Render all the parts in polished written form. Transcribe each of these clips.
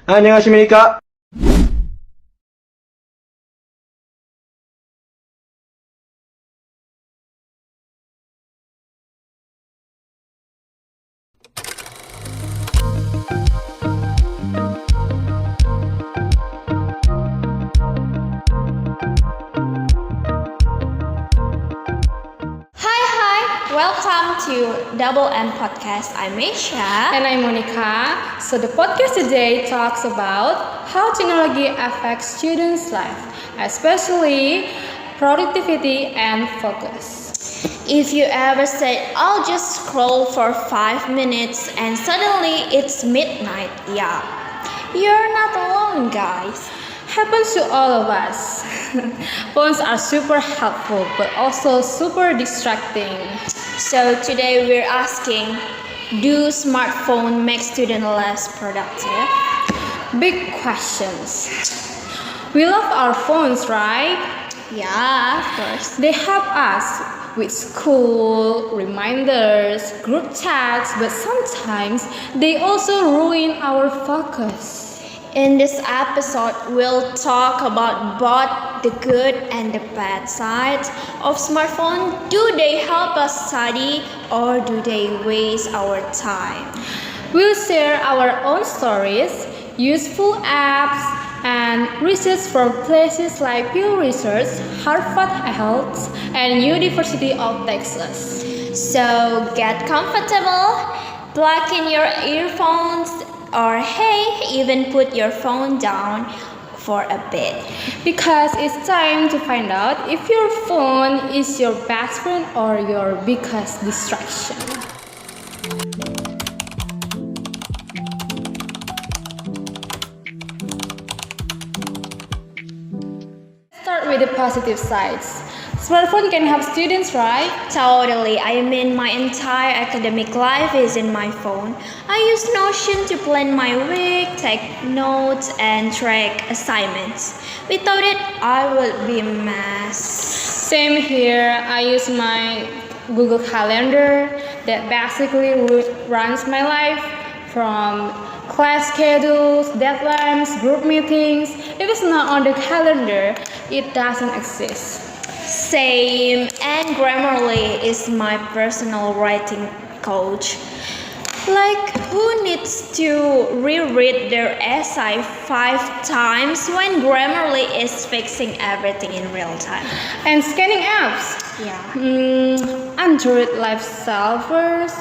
안녕하십니까? Welcome to Double M Podcast. I'm Aisha. And I'm Monica. So the podcast today talks about how technology affects students' life, especially productivity and focus. If you ever said, I'll just scroll for 5 minutes and suddenly it's midnight, yeah, you're not alone, guys. Happens to all of us. Phones are super helpful but also super distracting. So today we're asking, do smartphones make students less productive? Big questions. We love our phones, right? Yeah, of course. They help us with school, reminders, group chats, but sometimes they also ruin our focus. In this episode, we'll talk about both the good and the bad sides of smartphone. Do they help us study or do they waste our time? We'll share our own stories, useful apps, and research from places like Pew Research, Harvard Health, and University of Texas. So get comfortable, plug in your earphones, or hey, even put your phone down for a bit. Because it's time to find out if your phone is your best friend or your biggest distraction. Start with the positive sides. Smartphone can help students, right? Totally. I mean, my entire academic life is in my phone. I use Notion to plan my week, take notes, and track assignments. Without it, I would be a mess. Same here. I use my Google Calendar that basically runs my life from class schedules, deadlines, group meetings. If it's not on the calendar, it doesn't exist. Same, and Grammarly is my personal writing coach. Like, who needs to reread their essay 5 times when Grammarly is fixing everything in real time? And scanning apps. Yeah. Android Lifesavers,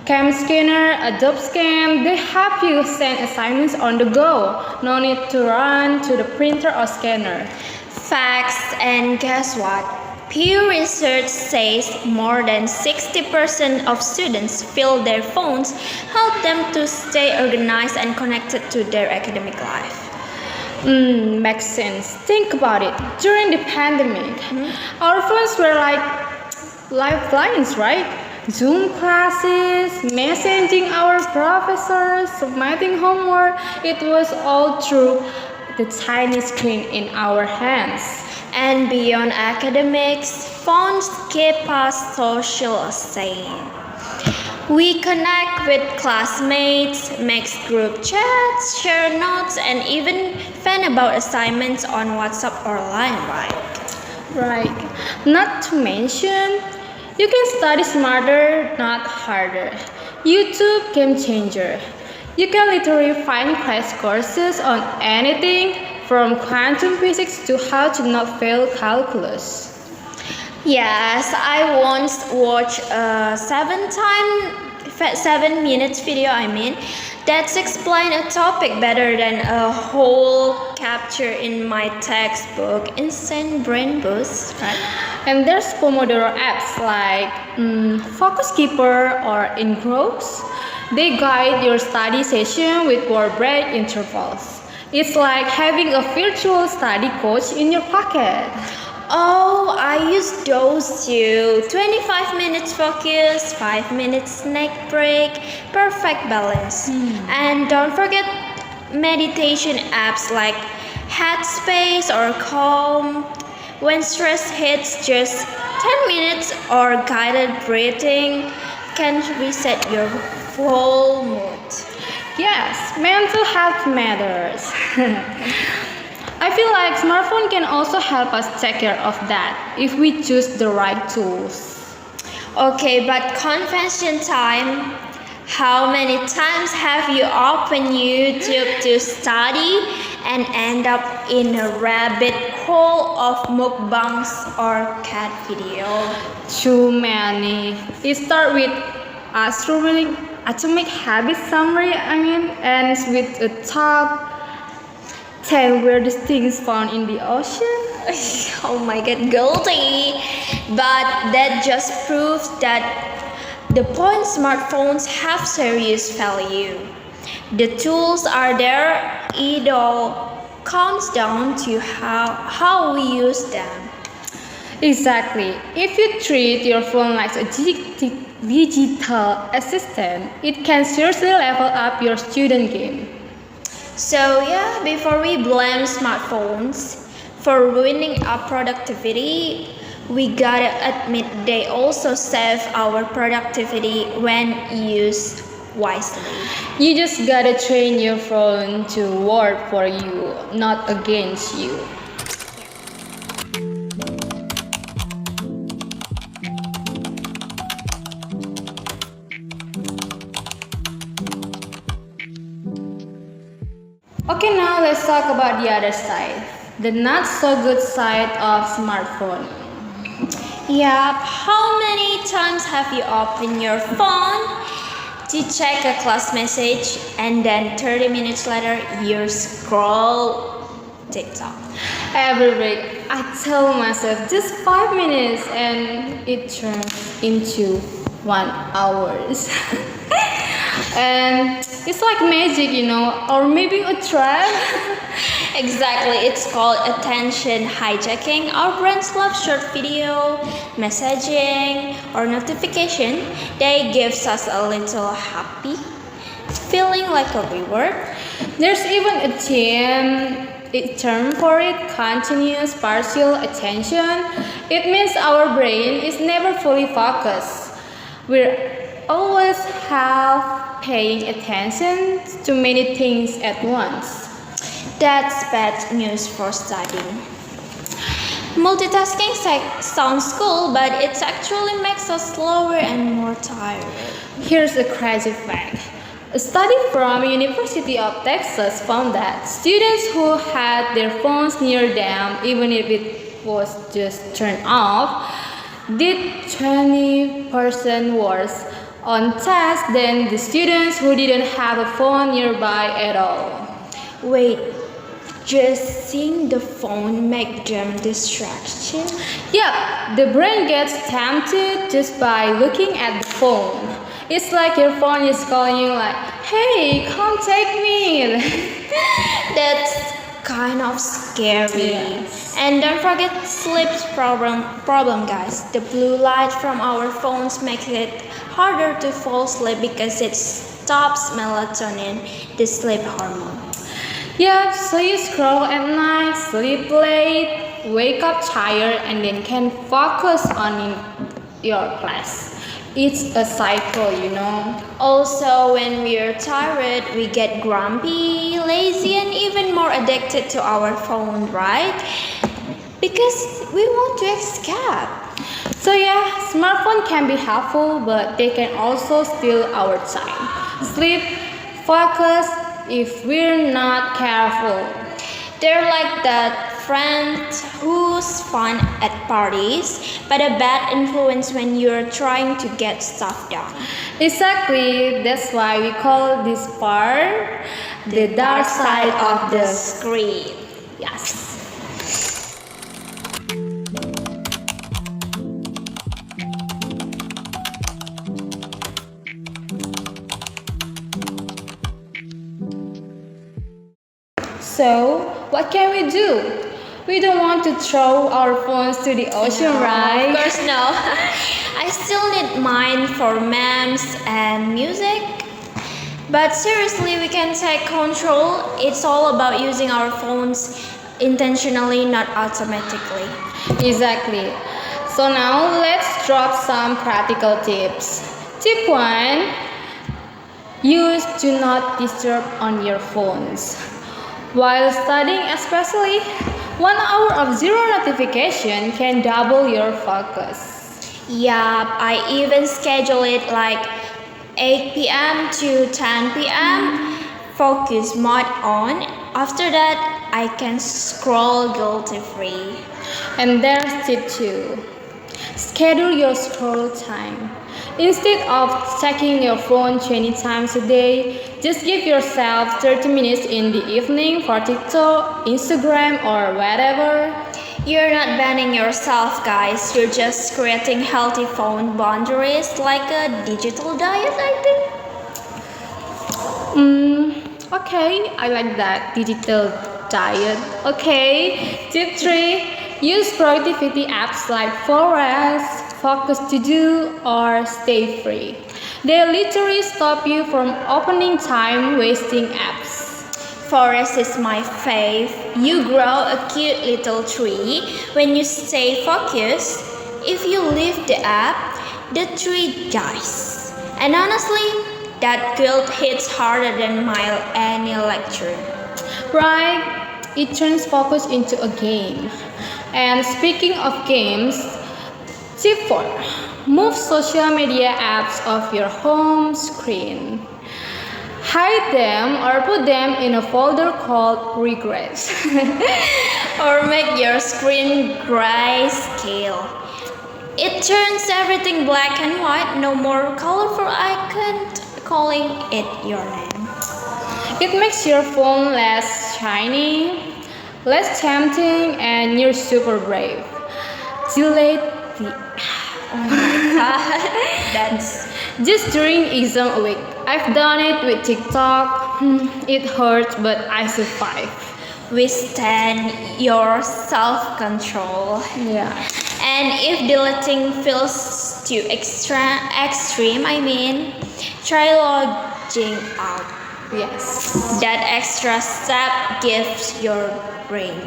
Cam Scanner, Adobe Scan, they help you send assignments on the go. No need to run to the printer or scanner. Facts, and guess what? Pew Research says more than 60% of students feel their phones help them to stay organized and connected to their academic life. Makes sense. Think about it. During the pandemic, our phones were like lifelines, right? Zoom classes, messaging our professors, submitting homework, it was all through the tiny screen in our hands. And beyond academics, phones keep us social sane. We connect with classmates, make group chats, share notes, and even fan about assignments on WhatsApp or Line, right? Right. Not to mention, you can study smarter, not harder. YouTube game changer. You can literally find crash courses on anything from quantum physics to how to not fail calculus. Yes, I once watched a 7 minutes video, that's explain a topic better than a whole chapter in my textbook. Insane brain boost, right? And there's Pomodoro apps like Focus Keeper or Ingrowth. They guide your study session with word break intervals. It's like having a virtual study coach in your pocket. Oh, I use those too. 25 minutes focus, 5 minutes snack break, perfect balance. And don't forget meditation apps like Headspace or Calm. When stress hits, just 10 minutes or guided breathing can reset your whole mood. Yes, mental health matters. I feel like smartphone can also help us take care of that if we choose the right tools. Okay, but confession time. How many times have you opened YouTube to study and end up in a rabbit hole of mukbangs or cat video? Too many. It starts with atomic habit summary, ends with a top 10 weirdest things found in the ocean. Oh my god, guilty. But that just proves that the point smartphones have serious value. The tools are there, it all comes down to how we use them. Exactly. If you treat your phone like a digital assistant, it can seriously level up your student game. So yeah, before we blame smartphones for ruining our productivity, we gotta admit they also save our productivity when used wisely. You just gotta train your phone to work for you, not against you. Okay, now let's talk about the other side, the not so good side of smartphone. Yep, how many times have you opened your phone to check a class message and then 30 minutes later you scroll TikTok? Every week, I tell myself just 5 minutes, and it turns into 1 hour. And it's like magic, or maybe a trap. Exactly, it's called attention hijacking. Our brains love short video, messaging, or notification. They gives us a little happy feeling like a reward. There's even a term for it, continuous partial attention. It means our brain is never fully focused. We're always half paying attention to many things at once. That's bad news for studying. Multitasking sounds cool, but it actually makes us slower and more tired. Here's a crazy fact. A study from University of Texas found that students who had their phones near them, even if it was just turned off, did 20% worse on tests than the students who didn't have a phone nearby at all. Wait, just seeing the phone make them distraction? Yeah, the brain gets tempted just by looking at the phone. It's like your phone is calling you like, hey, come take me. That's kind of scary. Yes. And don't forget sleep's problem guys. The blue light from our phones makes it harder to fall asleep because it stops melatonin, the sleep hormone. Yeah, so you scroll at night, sleep late, wake up tired, and then can't focus on your class. It's a cycle. Also, when we are tired, we get grumpy, lazy, and even more addicted to our phone, right? Because we want to escape. So yeah, smartphone can be helpful, but they can also steal our time. Sleep, focus, if we're not careful. They're like that friend who's fun at parties, but a bad influence when you're trying to get stuff done. Exactly, that's why we call this part the dark side of the screen. Yes. So, what can we do? We don't want to throw our phones to the ocean, right? Of course, no. I still need mine for memes and music. But seriously, we can take control. It's all about using our phones intentionally, not automatically. Exactly. So now let's drop some practical tips. Tip 1. Use do not disturb on your phones. While studying especially, 1 hour of zero notification can double your focus. Yup, I even schedule it like 8 p.m. to 10 p.m. Focus mode on. After that, I can scroll guilty free. And there's tip 2. Schedule your scroll time. Instead of checking your phone 20 times a day, just give yourself 30 minutes in the evening for TikTok, Instagram, or whatever. You're not banning yourself, guys. You're just creating healthy phone boundaries like a digital diet, I think. Okay, I like that digital diet. Okay, tip 3. Use productivity apps like Forest, Focus To Do, or Stay Free. They literally stop you from opening time-wasting apps. Forest is my fave. You grow a cute little tree when you stay focused. If you leave the app, the tree dies. And honestly, that guilt hits harder than any lecture. Right? It turns focus into a game. And speaking of games, tip 4. Move social media apps off your home screen. Hide them or put them in a folder called regrets. Or make your screen grayscale. It turns everything black and white, no more colorful icon calling it your name. It makes your phone less shiny, less tempting, and you're super brave. Delete the That's just during exam week. I've done it with TikTok. It hurts, but I survive. withstand your self-control. Yeah. And if deleting feels too extreme, try logging out. Yes. That extra step gives your brain.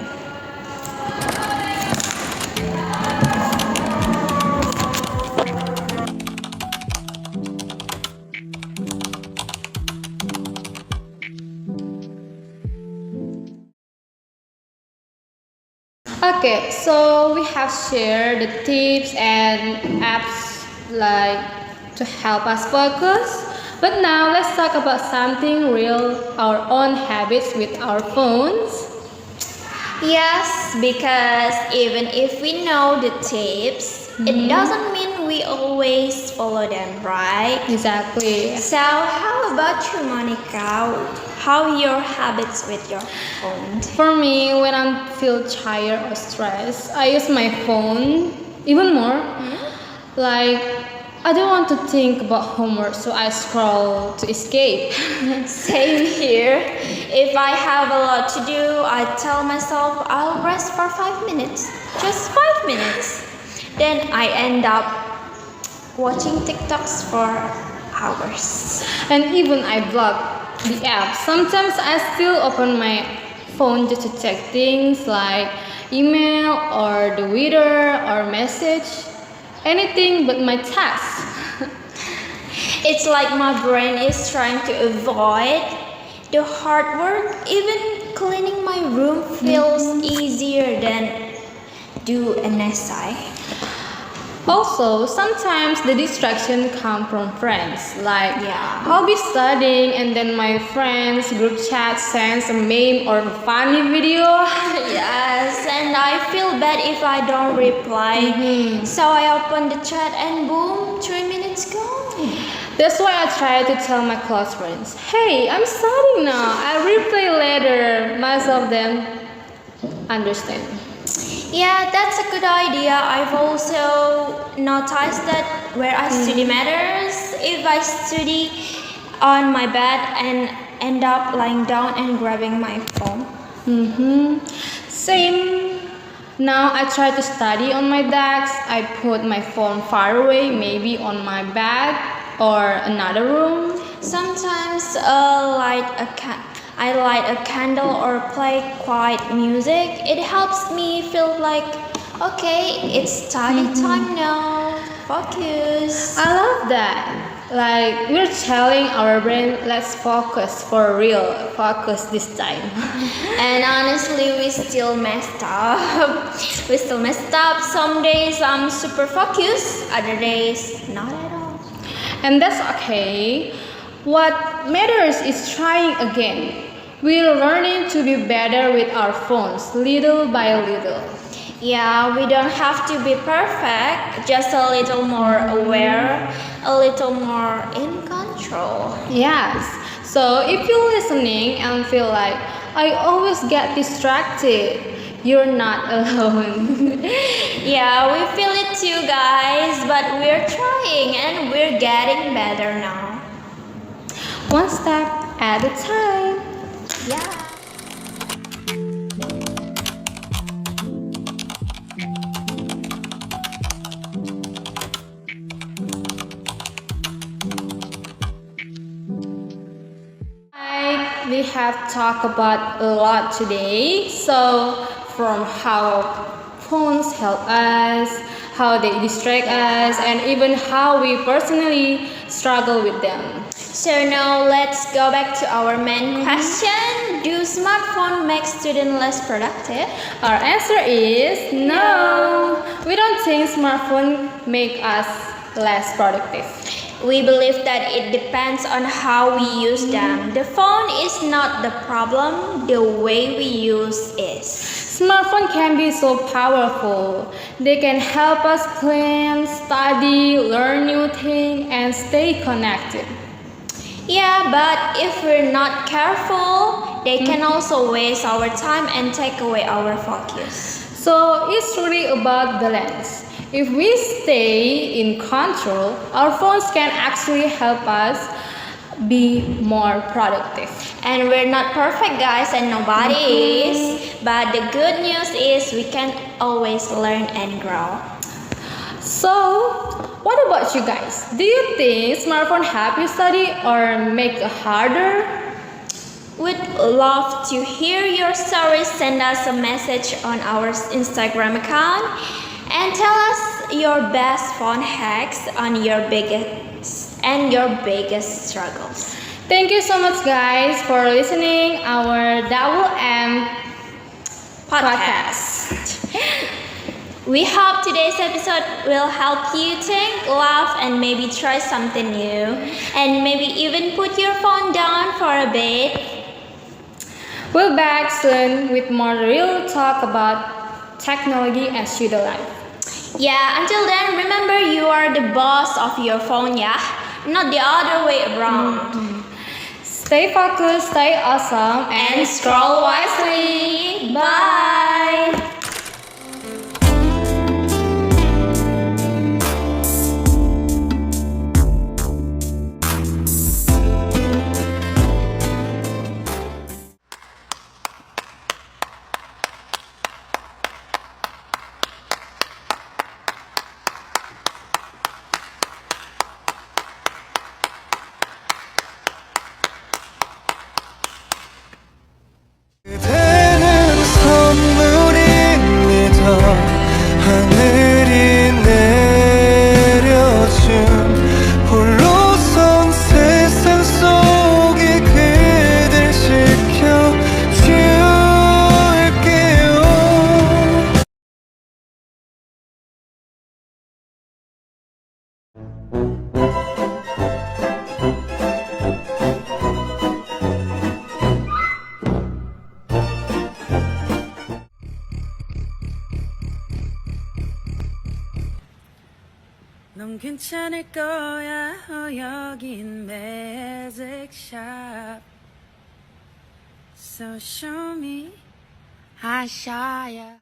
Okay, so we have shared the tips and apps like to help us focus. But now let's talk about something real, our own habits with our phones. Yes, because even if we know the tips, it doesn't mean we always follow them, right? Exactly. So, how about you, Monica? How are your habits with your phone? For me, when I feel tired or stressed, I use my phone even more. Like, I don't want to think about homework, so I scroll to escape. Same here. If I have a lot to do, I tell myself I'll rest for 5 minutes. Just 5 minutes. Then I end up watching TikToks for hours. And even I block the app. Sometimes I still open my phone just to check things like email or the weather or message. Anything but my task. It's like my brain is trying to avoid the hard work. Even cleaning my room feels easier than do an essay. Also, sometimes the distraction come from friends. Like, Yeah. I'll be studying and then my friends group chat sends a meme or a funny video. Yes, and I feel bad if I don't reply. So I open the chat and boom, 3 minutes gone. That's why I try to tell my close friends, hey, I'm studying now. I'll reply later. Most of them understand. Yeah, that's a good idea. I've also noticed that where I study matters. If I study on my bed and end up lying down and grabbing my phone. Same. Now I try to study on my desk. I put my phone far away, maybe on my bed or another room. Sometimes I light a candle or play quiet music. It helps me feel like, okay, it's study time now. Focus. I love that. Like we're telling our brain, let's focus for real, focus this time. And honestly, we still messed up. We still messed up. Some days I'm super focused, other days not at all. And that's okay. What matters is trying again. We're learning to be better with our phones, little by little. Yeah, we don't have to be perfect, just a little more aware, a little more in control. Yes. So if you're listening and feel like I always get distracted, you're not alone. Yeah, we feel it too, guys, but we're trying and we're getting better now. One step at a time. Yeah. We have talked about a lot today. So, from how phones help us, how they distract us, and even how we personally struggle with them. So now let's go back to our main question. Do smartphone make students less productive? Our answer is no. We don't think smartphone make us less productive. We believe that it depends on how we use them. The phone is not the problem, the way we use is. Smartphone can be so powerful. They can help us clean, study, learn new things, and stay connected. Yeah, but if we're not careful, they can also waste our time and take away our focus. So it's really about balance. If we stay in control, our phones can actually help us be more productive. And we're not perfect, guys, and nobody is. But the good news is we can always learn and grow. So, what about you guys? Do you think smartphone help you study or make it harder? We'd love to hear your stories. Send us a message on our Instagram account and tell us your best phone hacks on your biggest struggles. Thank you so much, guys, for listening our Double M podcast. We hope today's episode will help you think, laugh, and maybe try something new, and maybe even put your phone down for a bit. We'll back soon with more real talk about technology and student life. Yeah, until then, remember you are the boss of your phone, yeah? Not the other way around. Stay focused, stay awesome, And scroll wisely. Bye. 그대는 선물입니다. 하늘이 내려준 홀로선 세상 속에 그댈 지켜줄게요. 넌 괜찮을 거야. 여긴 매직 샵. So show me. I saw ya.